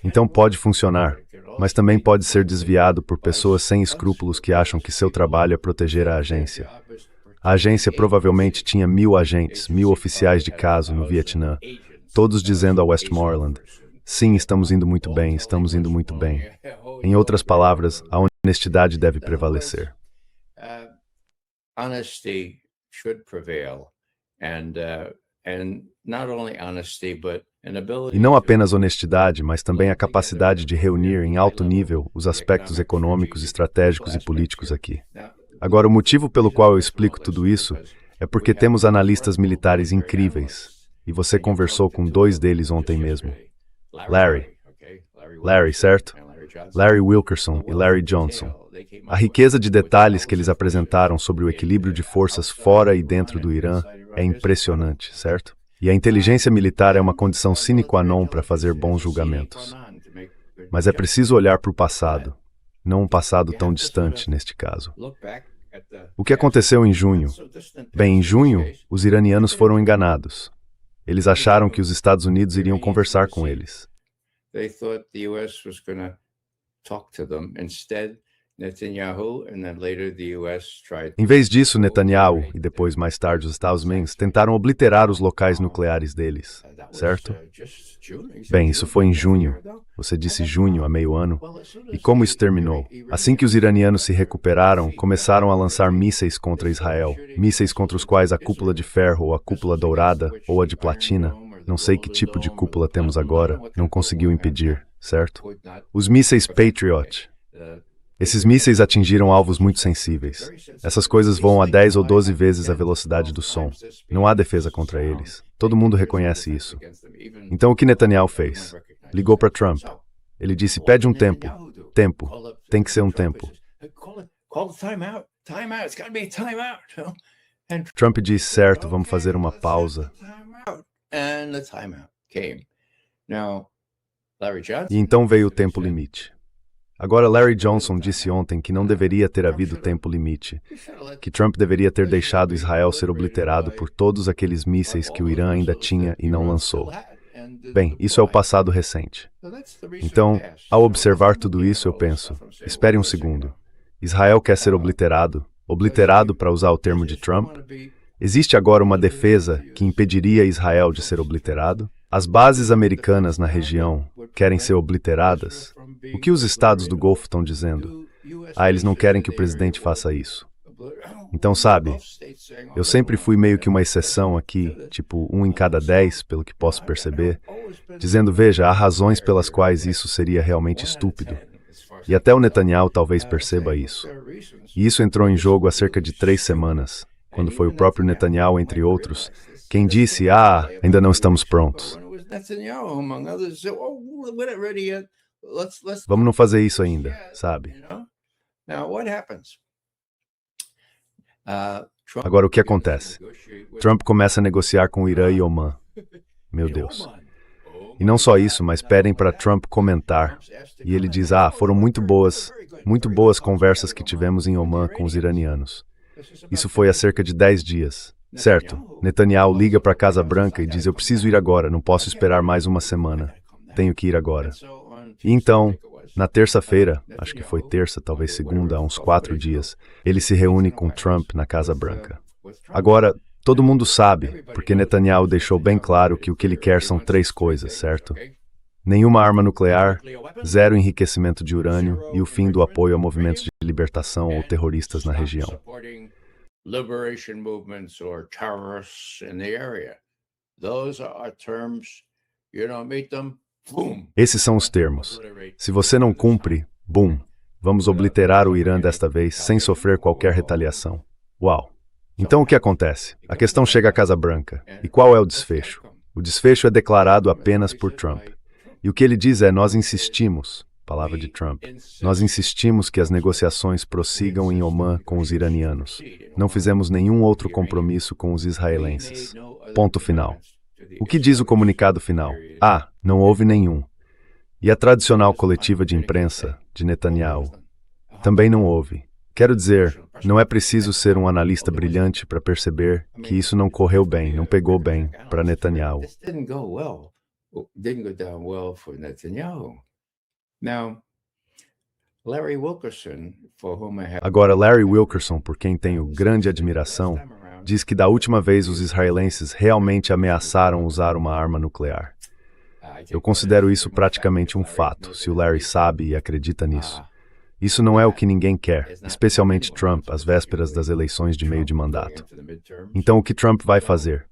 Então pode funcionar, mas também pode ser desviado por pessoas sem escrúpulos que acham que seu trabalho é proteger a agência. A agência provavelmente tinha 1000 agentes, 1000 oficiais de caso no Vietnã, todos dizendo a Westmoreland, sim, estamos indo muito bem, estamos indo muito bem. Em outras palavras, a honestidade deve prevalecer. Honesty should prevail, and not only honesty, but an ability. E não apenas honestidade, mas também a capacidade de reunir em alto nível os aspectos econômicos, estratégicos e políticos aqui. Agora, o motivo pelo qual eu explico tudo isso é porque temos analistas militares incríveis, e você conversou com 2 deles ontem mesmo. Larry, certo? Larry Wilkerson e Larry Johnson. A riqueza de detalhes que eles apresentaram sobre o equilíbrio de forças fora e dentro do Irã é impressionante, certo? E a inteligência militar é uma condição sine qua non para fazer bons julgamentos. Mas é preciso olhar para o passado, não um passado tão distante neste caso. O que aconteceu em junho? Bem, em junho, os iranianos foram enganados. Eles acharam que os Estados Unidos iriam conversar com eles. Em vez disso, Netanyahu e depois, mais tarde, os Estados Unidos tentaram obliterar os locais nucleares deles, certo? Bem, isso foi em junho. Você disse junho, há meio ano. E como isso terminou? Assim que os iranianos se recuperaram, começaram a lançar mísseis contra Israel, mísseis contra os quais a cúpula de ferro ou a cúpula dourada ou a de platina, não sei que tipo de cúpula temos agora, não conseguiu impedir, certo? Os mísseis Patriot. Esses mísseis atingiram alvos muito sensíveis. Essas coisas voam a 10 ou 12 vezes a velocidade do som. Não há defesa contra eles. Todo mundo reconhece isso. Então o que Netanyahu fez? Ligou para Trump. Ele disse, pede um tempo. Tempo. Tem que ser um tempo. Trump disse, certo, vamos fazer uma pausa. E então veio o tempo limite. Agora, Larry Johnson disse ontem que não deveria ter havido tempo limite, que Trump deveria ter deixado Israel ser obliterado por todos aqueles mísseis que o Irã ainda tinha e não lançou. Bem, isso é o passado recente. Então, ao observar tudo isso, eu penso, espere um segundo. Israel quer ser obliterado? Obliterado, para usar o termo de Trump? Existe agora uma defesa que impediria Israel de ser obliterado? As bases americanas na região querem ser obliteradas? O que os estados do Golfo estão dizendo? Eles não querem que o presidente faça isso. Então, sabe, eu sempre fui meio que uma exceção aqui, tipo 1 em cada 10, pelo que posso perceber, dizendo, veja, há razões pelas quais isso seria realmente estúpido. E até o Netanyahu talvez perceba isso. E isso entrou em jogo há cerca de 3 semanas, quando foi o próprio Netanyahu, entre outros, quem disse, ainda não estamos prontos. Vamos não fazer isso ainda, sabe? Agora, o que acontece? Trump começa a negociar com o Irã e Omã. Meu Deus. E não só isso, mas pedem para Trump comentar. E ele diz, foram muito boas conversas que tivemos em Omã com os iranianos. Isso foi há cerca de 10 dias. Certo, Netanyahu liga para a Casa Branca e diz, eu preciso ir agora, não posso esperar mais uma semana. Tenho que ir agora. E então, na terça-feira, acho que foi terça, talvez segunda, há uns 4 dias, ele se reúne com Trump na Casa Branca. Agora, todo mundo sabe, porque Netanyahu deixou bem claro que o que ele quer são 3 coisas, certo? Nenhuma arma nuclear, 0 enriquecimento de urânio e o fim do apoio a movimentos de libertação ou terroristas na região. Liberation movements or terrorists in the area. Those are terms, you don't meet them, boom. Esses são os termos. Se você não cumpre, boom, vamos obliterar o Irã desta vez sem sofrer qualquer retaliação. Uau! Então o que acontece? A questão chega à Casa Branca. E qual é o desfecho? O desfecho é declarado apenas por Trump. E o que ele diz é, nós insistimos, palavra de Trump, nós insistimos que as negociações prossigam em Omã com os iranianos. Não fizemos nenhum outro compromisso com os israelenses. Ponto final. O que diz o comunicado final? Não houve nenhum. E a tradicional coletiva de imprensa, de Netanyahu, também não houve. Quero dizer, não é preciso ser um analista brilhante para perceber que isso não correu bem, não pegou bem para Netanyahu. Didn't go down well for Netanyahu. Now, Larry Wilkerson, for whom I have... Agora, Larry Wilkerson, por quem tenho grande admiração, diz que da última vez os israelenses realmente ameaçaram usar uma arma nuclear. Eu considero isso praticamente um fato, se o Larry sabe e acredita nisso. Isso não é o que ninguém quer, especialmente Trump, às vésperas das eleições de meio de mandato. Então, o que Trump vai fazer?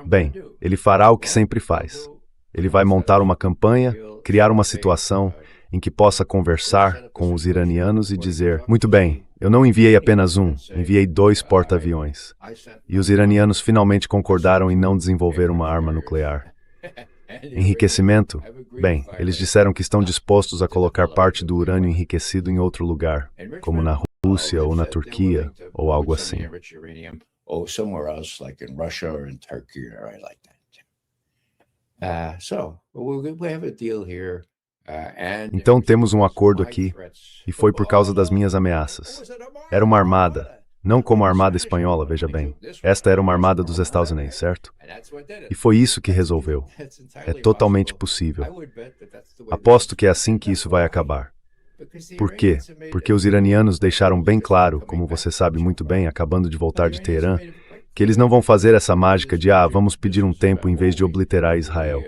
Bem, ele fará o que sempre faz. Ele vai montar uma campanha, criar uma situação em que possa conversar com os iranianos e dizer, muito bem, eu não enviei apenas enviei 2 porta-aviões. E os iranianos finalmente concordaram em não desenvolver uma arma nuclear. Enriquecimento? Bem, eles disseram que estão dispostos a colocar parte do urânio enriquecido em outro lugar, como na Rússia ou na Turquia, ou algo assim. Então temos um acordo aqui, e foi por causa das minhas ameaças. Era uma armada, não como a armada espanhola, veja bem. Esta era uma armada dos Estados Unidos, certo? E foi isso que resolveu. É totalmente possível. Aposto que é assim que isso vai acabar. Por quê? Porque os iranianos deixaram bem claro, como você sabe muito bem, acabando de voltar de Teherã, que eles não vão fazer essa mágica de, vamos pedir um tempo em vez de obliterar Israel.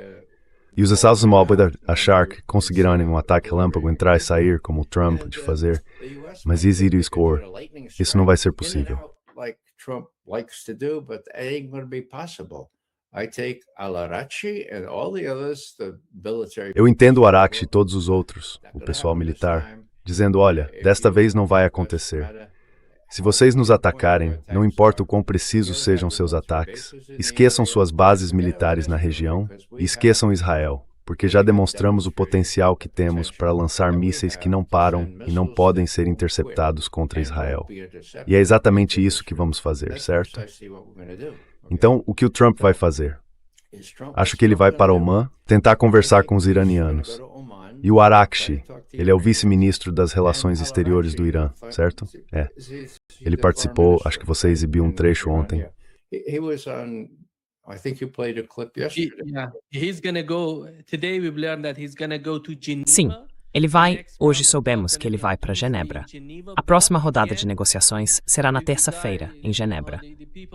E os Estados Unidos achar que conseguirão em um ataque relâmpago entrar e sair, como o Trump de fazer, mas easy to score. Isso não vai ser possível. I take Al-Arachi and all the others, the military. Eu entendo o Arashi e todos os outros, o pessoal militar, dizendo: olha, desta vez não vai acontecer. Se vocês nos atacarem, não importa o quão precisos sejam seus ataques, esqueçam suas bases militares na região e esqueçam Israel, porque já demonstramos o potencial que temos para lançar mísseis que não param e não podem ser interceptados contra Israel. E é exatamente isso que vamos fazer, certo? Então, o que o Trump vai fazer? Acho que ele vai para Omã tentar conversar com os iranianos. E o Araghchi, ele é o vice-ministro das Relações Exteriores do Irã, certo? É. Ele participou, acho que você exibiu um trecho ontem. Sim, ele vai. Hoje soubemos que ele vai para Genebra. A próxima rodada de negociações será na terça-feira, em Genebra.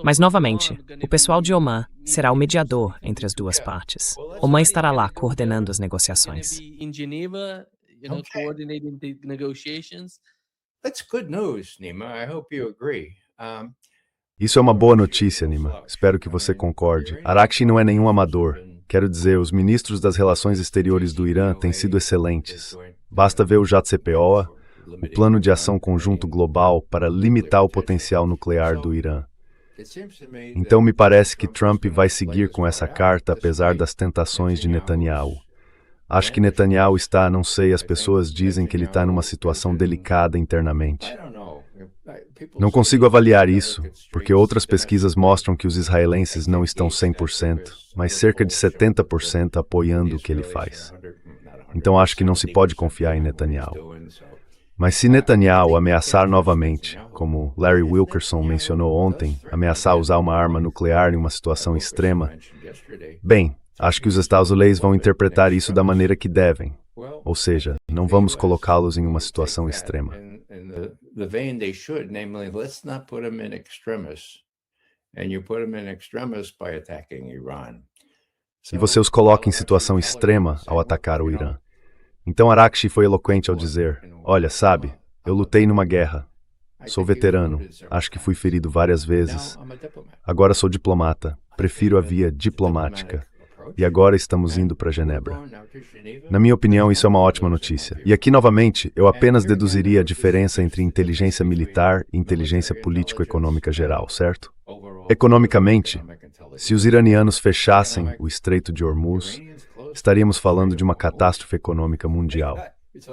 Mas, novamente, o pessoal de Omã será o mediador entre as duas partes. Omã estará lá coordenando as negociações. That's good news, Nima. I hope you agree. Isso é uma boa notícia, Nima. Espero que você concorde. Araghchi não é nenhum amador. Quero dizer, os ministros das Relações Exteriores do Irã têm sido excelentes. Basta ver o JCPOA, o Plano de Ação Conjunto Global para limitar o potencial nuclear do Irã. Então me parece que Trump vai seguir com essa carta apesar das tentações de Netanyahu. Acho que Netanyahu está, não sei, as pessoas dizem que ele está numa situação delicada internamente. Não consigo avaliar isso, porque outras pesquisas mostram que os israelenses não estão 100%, mas cerca de 70% apoiando o que ele faz. Então acho que não se pode confiar em Netanyahu. Mas se Netanyahu ameaçar novamente, como Larry Wilkerson mencionou ontem, ameaçar usar uma arma nuclear em uma situação extrema, bem, acho que os Estados Unidos vão interpretar isso da maneira que devem. Ou seja, não vamos colocá-los em uma situação extrema. The vein they should, namely, let's not put them in extremis. And you put them in extremis by attacking Iran. E você os coloca em situação extrema ao atacar o Irã. Então Araghchi foi eloquente ao dizer: olha, sabe, eu lutei numa guerra. Sou veterano, acho que fui ferido várias vezes. Agora sou diplomata, prefiro a via diplomática. E agora estamos indo para Genebra. Na minha opinião, isso é uma ótima notícia. E aqui, novamente, eu apenas deduziria a diferença entre inteligência militar e inteligência político-econômica geral, certo? Economicamente, se os iranianos fechassem o Estreito de Hormuz, estaríamos falando de uma catástrofe econômica mundial.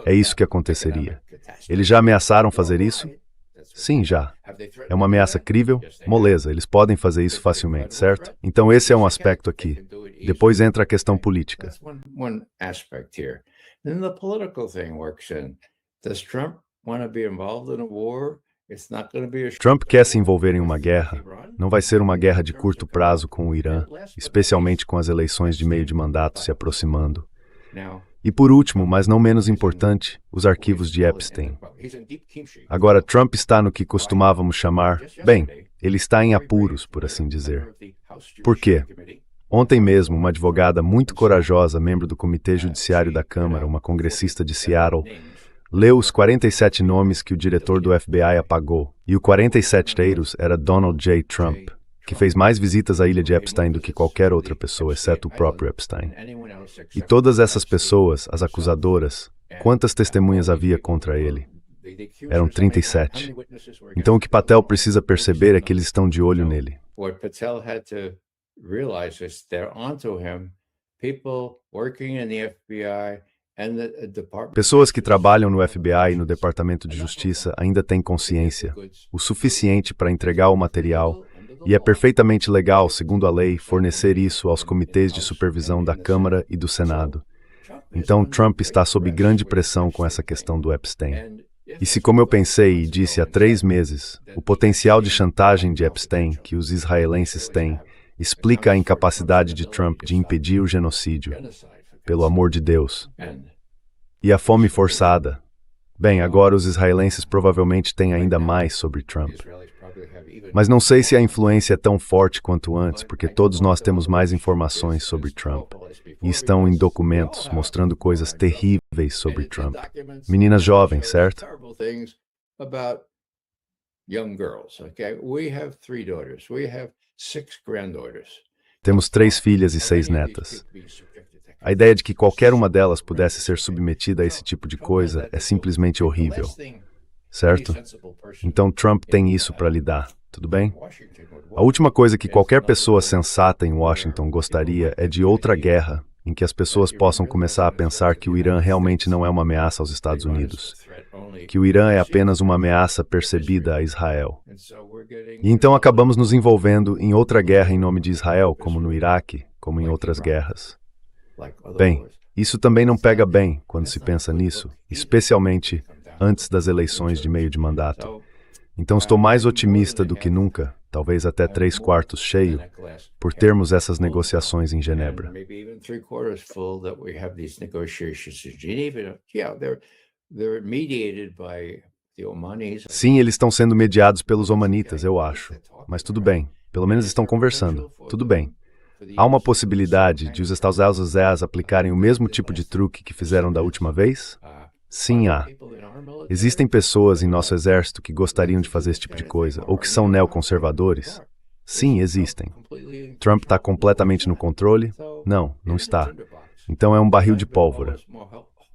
É isso que aconteceria. Eles já ameaçaram fazer isso? Sim, já. É uma ameaça crível? Moleza, eles podem fazer isso facilmente, certo? Então esse é um aspecto aqui. Depois entra a questão política. Trump quer se envolver em uma guerra. Não vai ser uma guerra de curto prazo com o Irã, especialmente com as eleições de meio de mandato se aproximando. E por último, mas não menos importante, os arquivos de Epstein. Agora, Trump está no que costumávamos chamar, bem, ele está em apuros, por assim dizer. Por quê? Ontem mesmo, uma advogada muito corajosa, membro do Comitê Judiciário da Câmara, uma congressista de Seattle, leu os 47 nomes que o diretor do FBI apagou, e o 47º era Donald J. Trump, que fez mais visitas à ilha de Epstein do que qualquer outra pessoa, exceto o próprio Epstein. E todas essas pessoas, as acusadoras, quantas testemunhas havia contra ele? Eram 37. Então o que Patel precisa perceber é que eles estão de olho nele. Pessoas que trabalham no FBI e no Departamento de Justiça ainda têm consciência, o suficiente para entregar o material, e é perfeitamente legal, segundo a lei, fornecer isso aos comitês de supervisão da Câmara e do Senado. Então, Trump está sob grande pressão com essa questão do Epstein. E se, como eu pensei e disse há 3 meses, o potencial de chantagem de Epstein que os israelenses têm explica a incapacidade de Trump de impedir o genocídio, pelo amor de Deus. E a fome forçada. Bem, agora os israelenses provavelmente têm ainda mais sobre Trump. Mas não sei se a influência é tão forte quanto antes, porque todos nós temos mais informações sobre Trump. E estão em documentos mostrando coisas terríveis sobre Trump. Meninas jovens, certo? Temos 3 filhas e 6 netas. A ideia de que qualquer uma delas pudesse ser submetida a esse tipo de coisa é simplesmente horrível, certo? Então Trump tem isso para lidar, tudo bem? A última coisa que qualquer pessoa sensata em Washington gostaria é de outra guerra em que as pessoas possam começar a pensar que o Irã realmente não é uma ameaça aos Estados Unidos, que o Irã é apenas uma ameaça percebida a Israel. E então acabamos nos envolvendo em outra guerra em nome de Israel, como no Iraque, como em outras guerras. Bem, isso também não pega bem quando se pensa nisso, especialmente antes das eleições de meio de mandato. Então estou mais otimista do que nunca, talvez até 3/4 cheio, por termos essas negociações em Genebra. Sim, eles estão sendo mediados pelos omanitas, eu acho. Mas tudo bem, pelo menos estão conversando. Tudo bem. Há uma possibilidade de os Estados Unidos aplicarem o mesmo tipo de truque que fizeram da última vez? Sim, há. Existem pessoas em nosso exército que gostariam de fazer esse tipo de coisa, ou que são neoconservadores? Sim, existem. Trump está completamente no controle? Não, não está. Então é um barril de pólvora.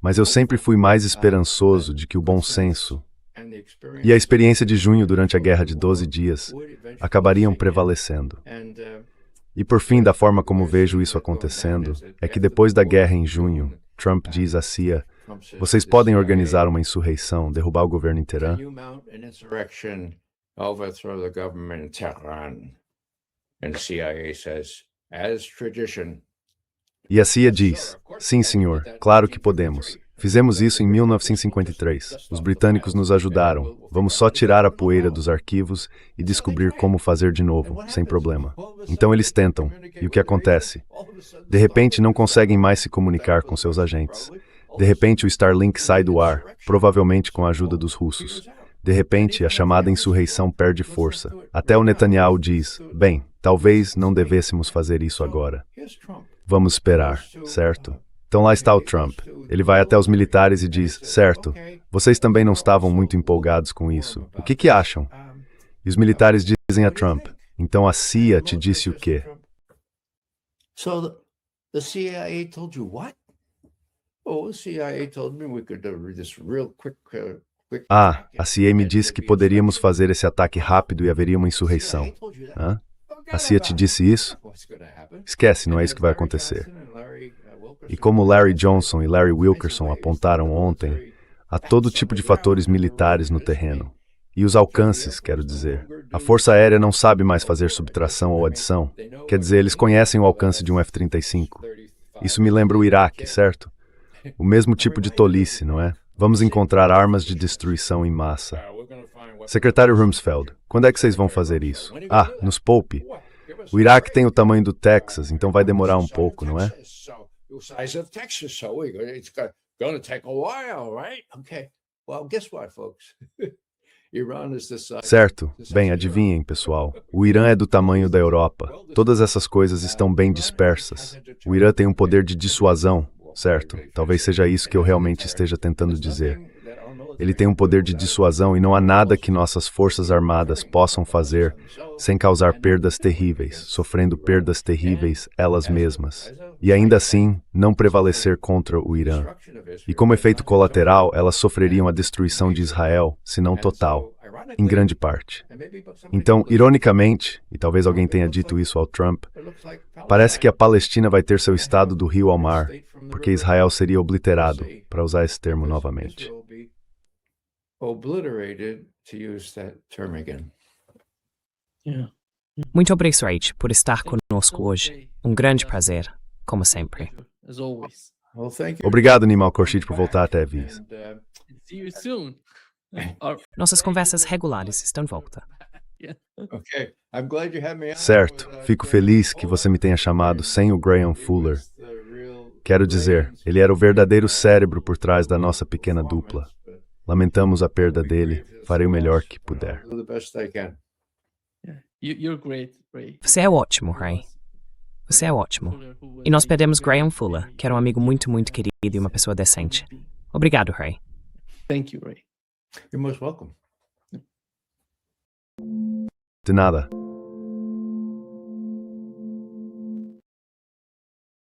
Mas eu sempre fui mais esperançoso de que o bom senso e a experiência de junho durante a guerra de 12 dias acabariam prevalecendo. E por fim, da forma como vejo isso acontecendo, é que depois da guerra em junho, Trump diz à CIA: vocês podem organizar uma insurreição, derrubar o governo em Teherã? E a CIA diz: sim, senhor, claro que podemos. Fizemos isso em 1953. Os britânicos nos ajudaram. Vamos só tirar a poeira dos arquivos e descobrir como fazer de novo, sem problema. Então eles tentam. E o que acontece? De repente não conseguem mais se comunicar com seus agentes. De repente o Starlink sai do ar, provavelmente com a ajuda dos russos. De repente a chamada insurreição perde força. Até o Netanyahu diz: bem, talvez não devêssemos fazer isso agora. Vamos esperar, certo? Então lá está o Trump. Ele vai até os militares e diz: certo, vocês também não estavam muito empolgados com isso. O que acham? E os militares dizem a Trump: então a CIA te disse o quê? Ah, a CIA me disse que poderíamos fazer esse ataque rápido e haveria uma insurreição. Hã? A CIA te disse isso? Esquece, não é isso que vai acontecer. E como Larry Johnson e Larry Wilkerson apontaram ontem, há todo tipo de fatores militares no terreno. E os alcances, quero dizer. A Força Aérea não sabe mais fazer subtração ou adição. Quer dizer, eles conhecem o alcance de um F-35. Isso me lembra o Iraque, certo? O mesmo tipo de tolice, não é? Vamos encontrar armas de destruição em massa. Secretário Rumsfeld, quando é que vocês vão fazer isso? Ah, nos poupe. O Iraque tem o tamanho do Texas, então vai demorar um pouco, não é? Certo. Bem, adivinhem, pessoal. O Irã é do tamanho da Europa. Todas essas coisas estão bem dispersas. O Irã tem um poder de dissuasão, certo? Talvez seja isso que eu realmente esteja tentando dizer. Ele tem um poder de dissuasão e não há nada que nossas forças armadas possam fazer sem causar perdas terríveis, sofrendo perdas terríveis elas mesmas. E ainda assim, não prevalecer contra o Irã. E como efeito colateral, elas sofreriam a destruição de Israel, se não total, em grande parte. Então, ironicamente, e talvez alguém tenha dito isso ao Trump, parece que a Palestina vai ter seu estado do rio ao mar, porque Israel seria obliterado, para usar esse termo novamente. Muito obrigado por estar conosco hoje. Um grande prazer, como sempre. Obrigado, Nimal Khurshid, por voltar até Aviz. Nossas conversas regulares estão de volta. Certo, fico feliz que você me tenha chamado sem o Graham Fuller. Quero dizer, ele era o verdadeiro cérebro por trás da nossa pequena dupla. Lamentamos a perda dele, farei o melhor que puder. Você é ótimo, Ray. Você é ótimo. E nós perdemos Graham Fuller, que era um amigo muito, muito querido e uma pessoa decente. Obrigado, Ray. Thank you, Ray. You're most welcome. De nada.